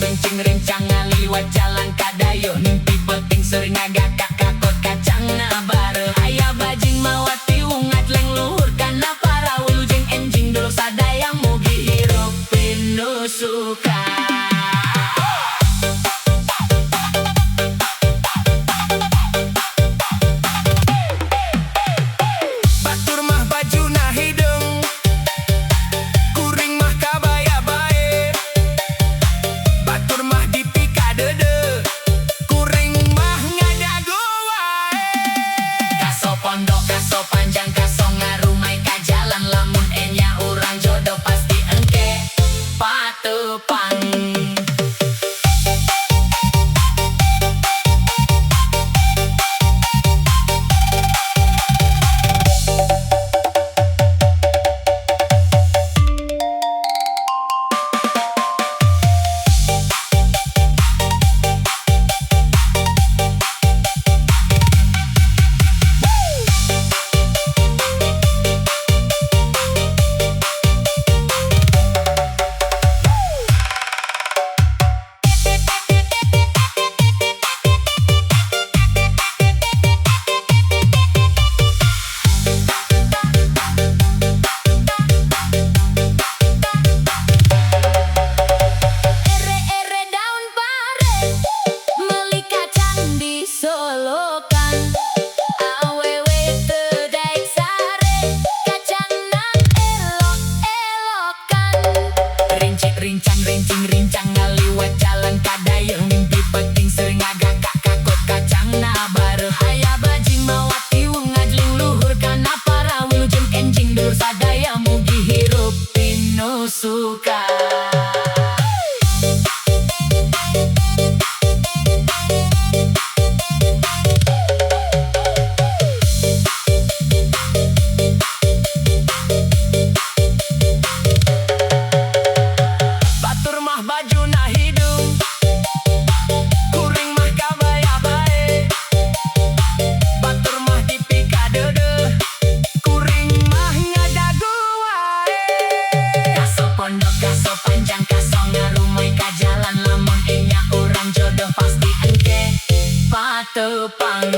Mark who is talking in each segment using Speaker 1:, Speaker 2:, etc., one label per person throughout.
Speaker 1: rincang ngaliwat jalan kadayo mimpi penting sering agak kakakot kacang na bare aya bajing mawati ungat leng luhur kana para wulujeng enjing dulu sadayang mugi hirup pinu suka. Kaso panjang kaso ngarumai ka jalan lamun enya urang jodoh pasti engke patupang. Rincang ngaliwat jalan kadayo mimpi penting sering agak kakakot kacang na bare aya bajing mawati ngajling luhur kana para wilujeng enjing dur sadaya mugi hirup pinu suka. Baju na hidung kuring mah kabaya bae batur mah dipika dede kuring mah ngadagu wae kaso pondok kaso panjang kaso ngarumai ka jalan lamun enya urang jodoh pasti engke patupang.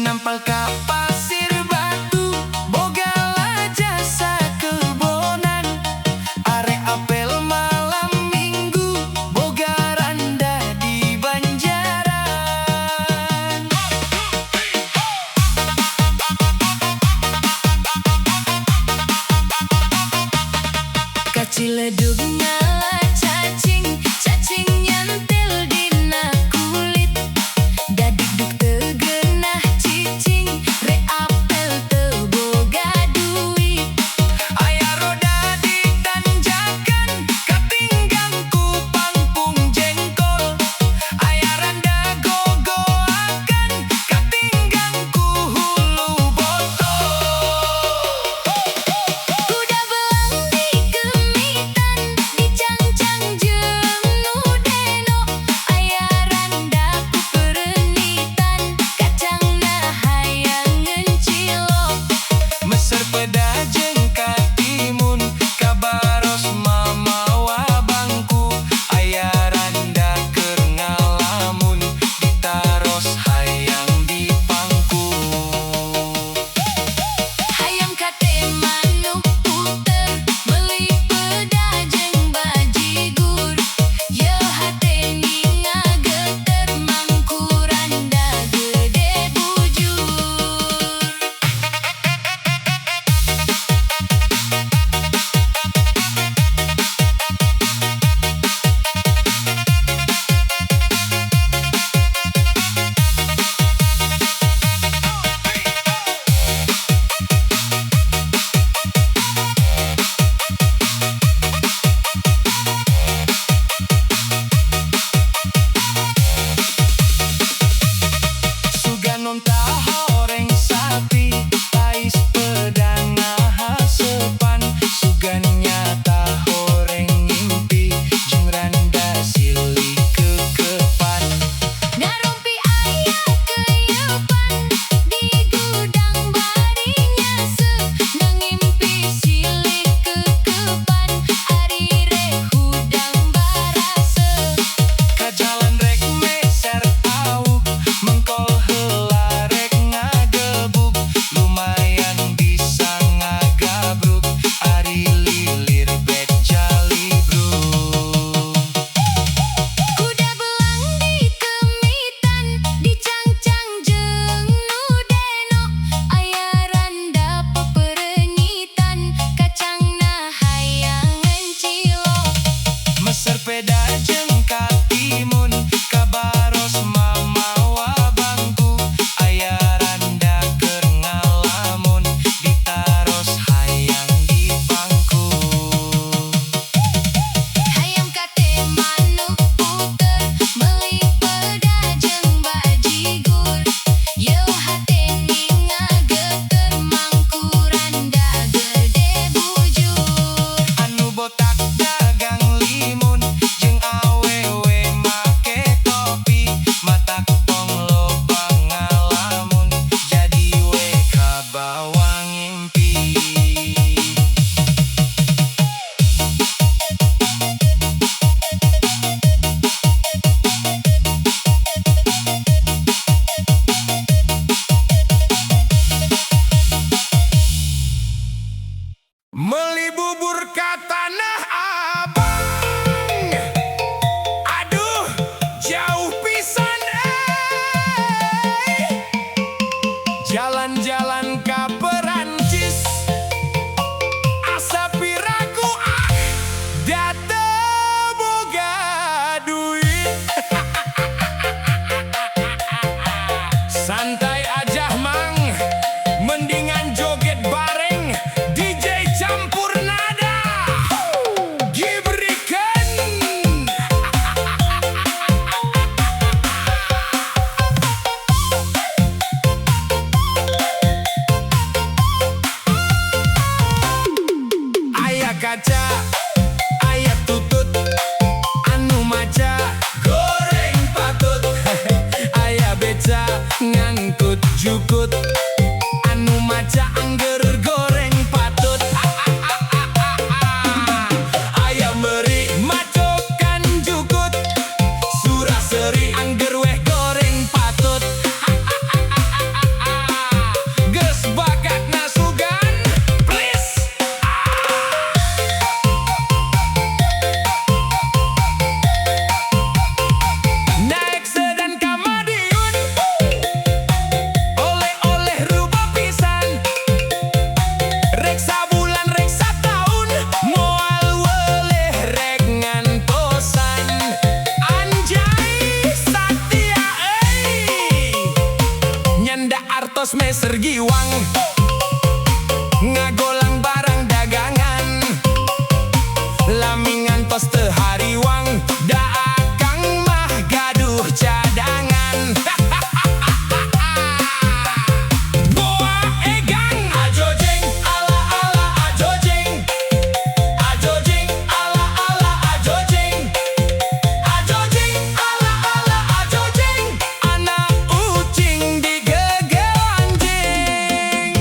Speaker 1: Nampal ka pasir batu bogala jasa kebonan arek apel malam minggu boga randa di Banjaran kaciledug ngala cacing nyantel dina kulit dadik duk tegenah cicing
Speaker 2: tahoreng sapi, tais pedang hasepan, sugannya tahoreng ngimpi, jeung randa silih kekepan.
Speaker 1: Narumpi aya keuyepan di gudang bari nyase, ngimpi silih kekepan ari rehudang barase.
Speaker 2: Kajalan rek meser awuk, mengkol heula rek ngagebuk, lumayan bisa ngagabruk ari lilir beca libruk.
Speaker 1: Kuda belang dikemitan, dicangcang jeung nu deno, aya randa peperengitan, kacangna hayang encilok.
Speaker 2: Meser peda jeung katimun, kabaros mamawa bangku, aya randa keur ngalamun, ditaros hayang di pangku.
Speaker 1: Hayam kate manuk puter, meuli peda jeung bajigur, yeuh hate ningageter mangku randa gede bujur.
Speaker 2: Anu botak dagang limun, jeung awewe make topi, matak tong loba ngalamun, jadi we kabawa ngimpi. Meuli bubur ka Tanah Abang, aduh jauh pisan jalan-jalan ka Perancis, asa piraku da teu boga duit. Santai aja mang, mendingan joget bareng DJ campur nada Gibrikan. Aya kaca, aya tutut, anu maca goreng patut. Aya beca ngangkut jukut, anu maca angger goreng patut. Aya meuri macokan jukut, suraseri angger weh goreng patut. Geus bakat nasugan please. Naik sedan ka Madiun, oleh-oleh rubah pisan, rek sabulan rek sataun, moal weleh rek ngantosan. Anjay satia nyanda artos meser giwang, ngagolang barang dagangan, lami ngantos teu hariwang, da akang mah gaduh cadangan. Boa egang ajojeng ala-ala ajojeng, ajojeng ala-ala ajojeng, ajojeng ala-ala ajojeng, anak ucing digegel anjing.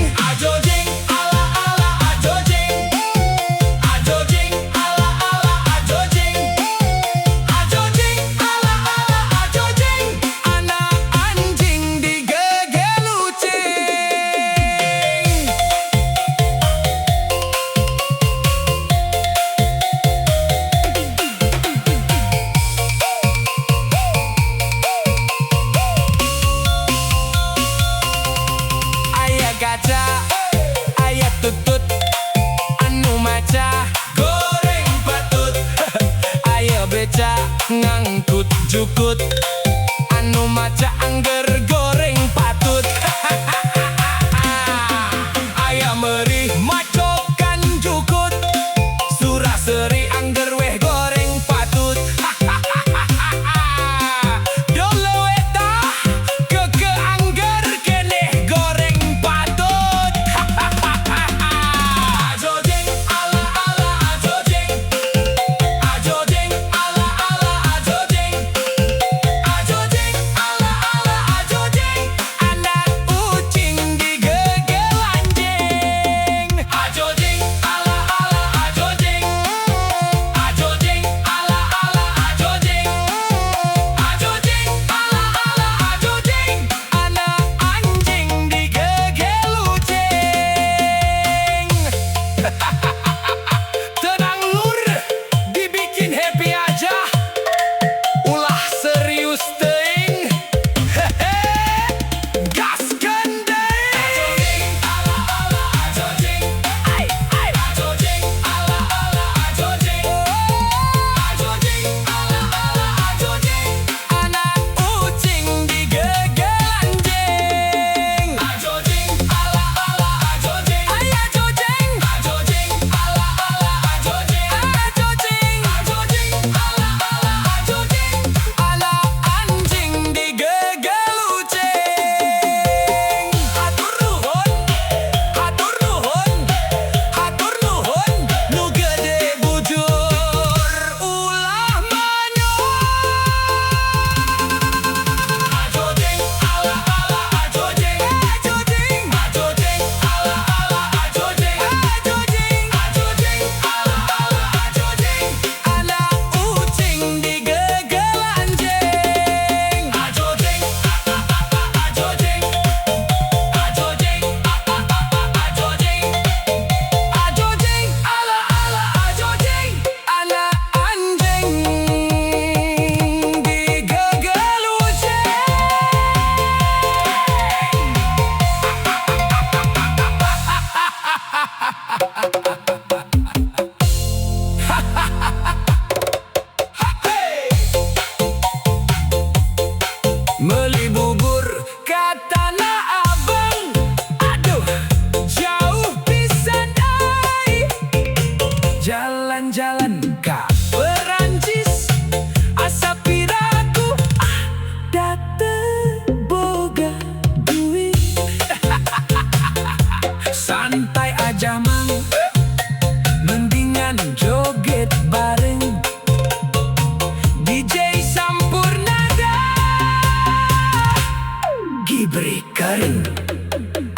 Speaker 2: Gibrikarin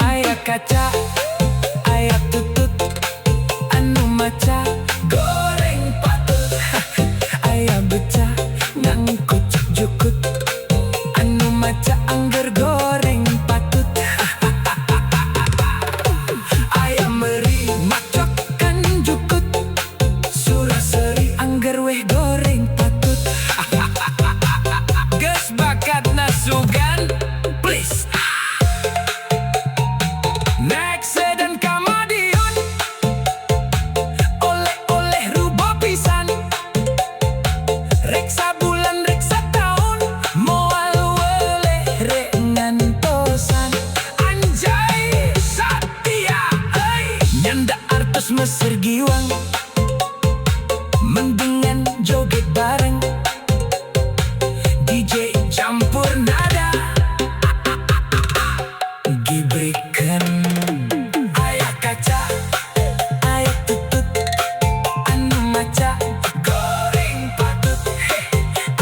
Speaker 2: aya kaca, aya tutut, anu maca goreng patut. Aya beca ngangkut jukut, anu maca angger goreng patut. Aya meri macokan jukut, suraseri angger weh goreng patut. Geus bakat nasugan please. Next dan Kamadiun, oleh-oleh rubo pisan. Reksa bulan reksa tahun, moal weleh rek ngantosan. Anjay Satya euy, nyanda artos Mesir Giwang, mendingan joget bareng DJ campur nada. Gibrikan aya kaca, aya tutut, anu maca goreng patut.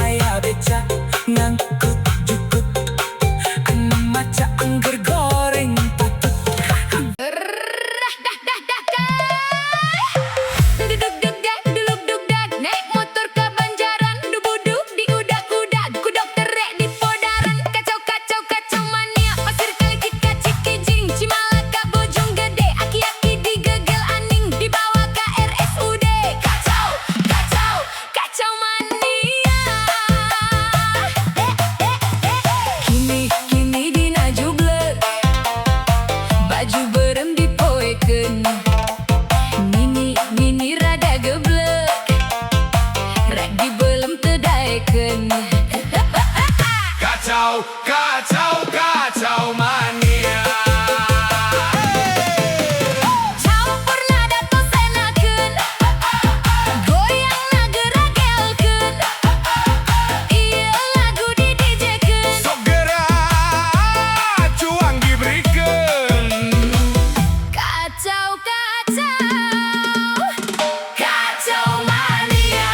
Speaker 2: Aya beca ngangkut jukut, anu maca angger goreng patut.
Speaker 1: Duduk duk dak, duluk duk dak, naik motor ke Banjaran, dubuduk di udak-udak, ku dokter rek di Podaran. Kacau kacau kacau mania, pasir kali kika Cikijing, Cimalaka Bojonggede, aki-aki digegel aning, dibawa ke RSUD. Kacau kacau kacau mania. Kini dina jublek, baju berem dipoekeun. Nini rada geblek, rek dibelem teu daekeun.
Speaker 2: Kacau, kacau, kacau mania.
Speaker 1: Campur nada tos enakeun, goyangna geragelkeun, ieu lagu di DJ-keun.
Speaker 2: Sok gerak cuang gibrikeun.
Speaker 1: Kacau kacau kacau mania.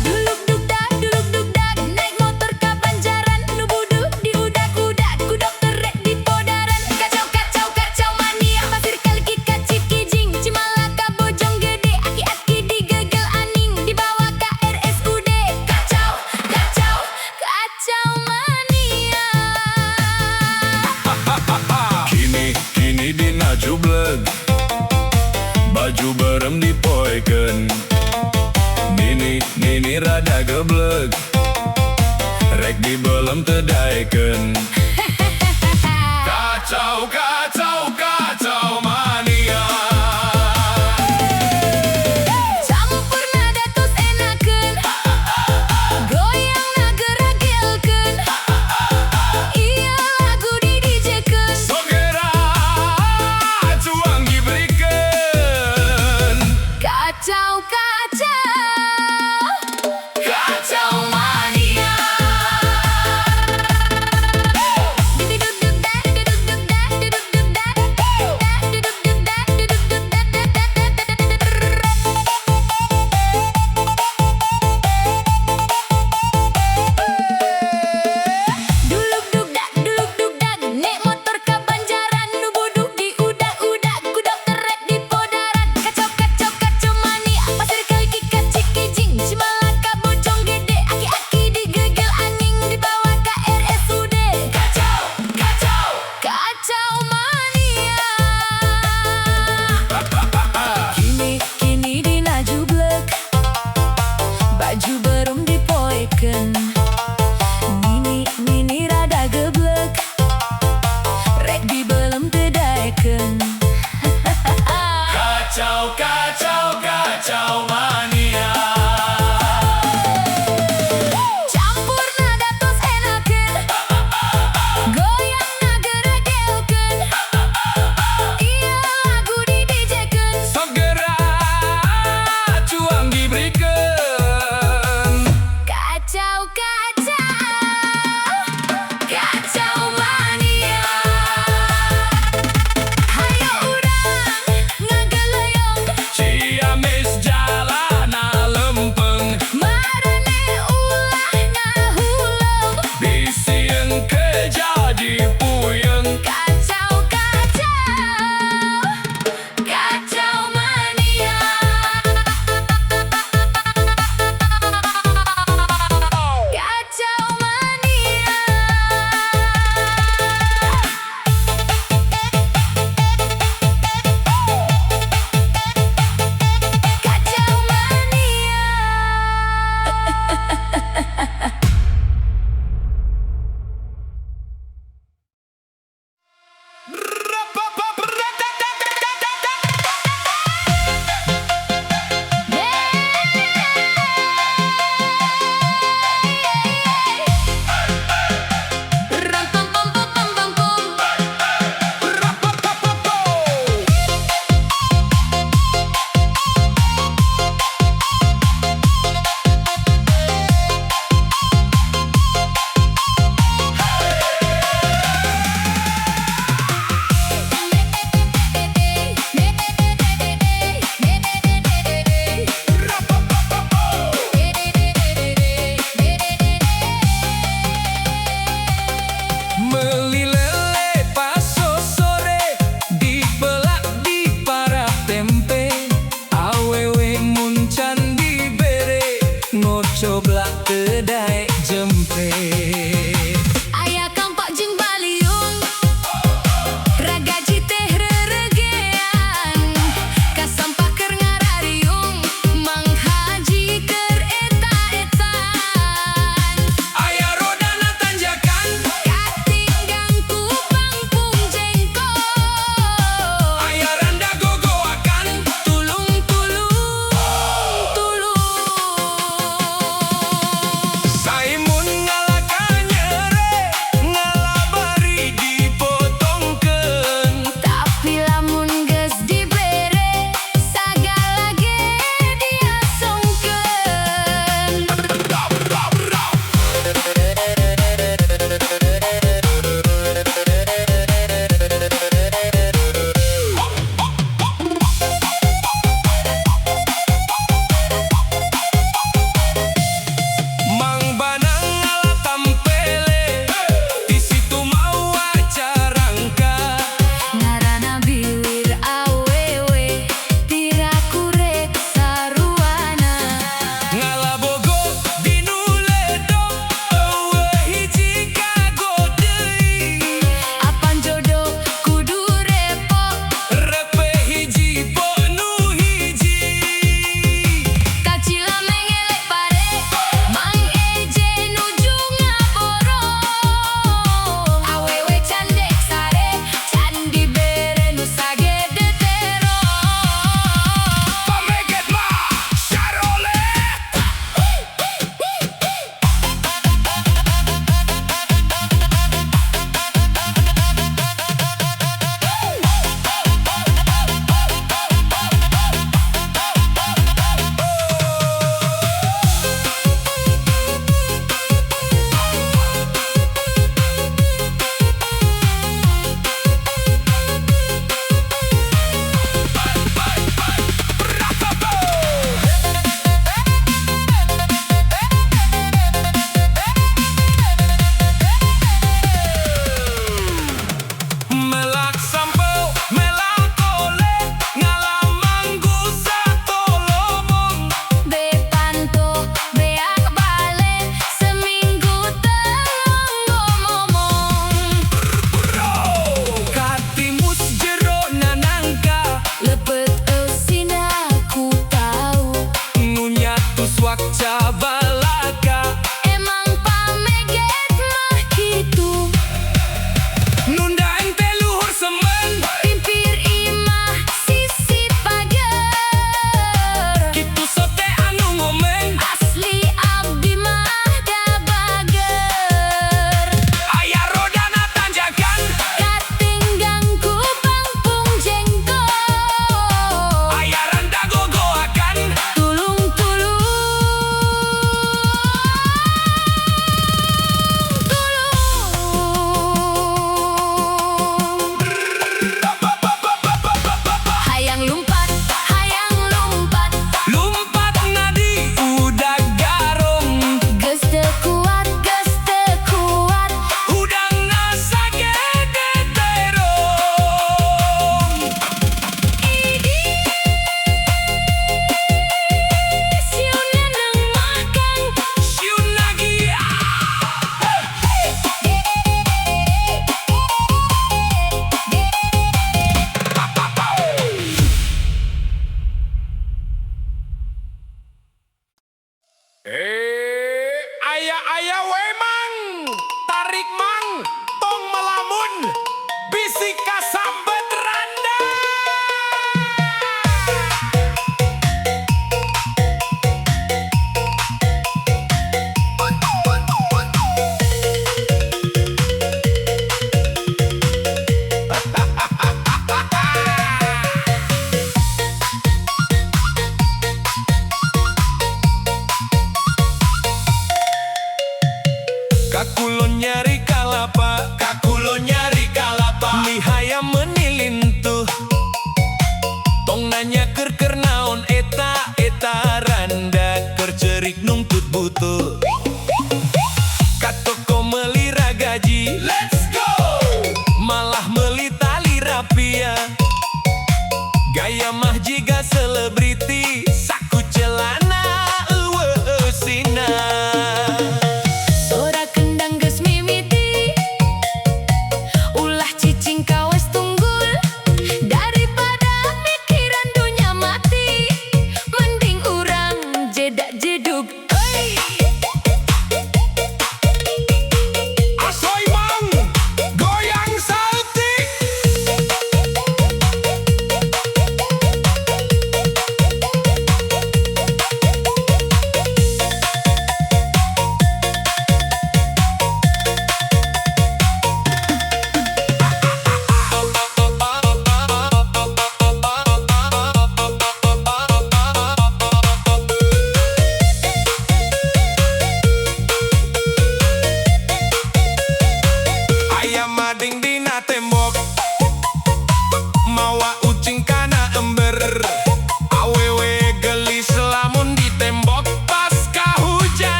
Speaker 1: Duluk duk dak, naik motor ke Banjaran, nubuduk di udak-udak, ku dokter rek di Podaran. Kacau kacau kacau mania, pasir kali kika Cikijing, Cimalaka Bojonggede, aki-aki digegel aning, dibawa ke RSUD. Kacau kacau kacau mania.
Speaker 2: Kini dina jublek, baju berem dipoekeun. Nini rada geblek, rek dibelem teu daekeun. Kacau, kacau, kacau mania.
Speaker 1: Campur nada tos enakeun, goyangna geragelkeun, ieu lagu di DJ-keun.
Speaker 2: Sok gerak cuang gibrikeun.
Speaker 1: Kacau kacau kacau mania. Duduk duk dak, duduk duk dak, duduk duk
Speaker 2: Meli lele pas sore dipelak di para tempe. Awewe muncan dibere ngocoblak kedai jempe.
Speaker 1: Aya kampak jeung baliung ragaji teh reregean kasampah keur ngarariung Mang Haji keur eta-etan
Speaker 2: Aya rodana tanjakan
Speaker 1: katinggalan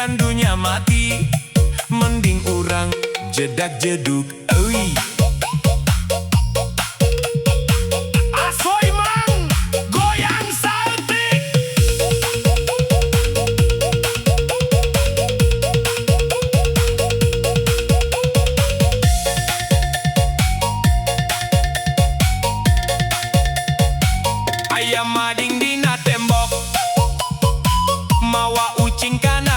Speaker 2: gandunya mati. Mending urang jedak jeduk. Ui. Asoy mang goyang saltik. Ayam mading dina tembok, mawa ucing kana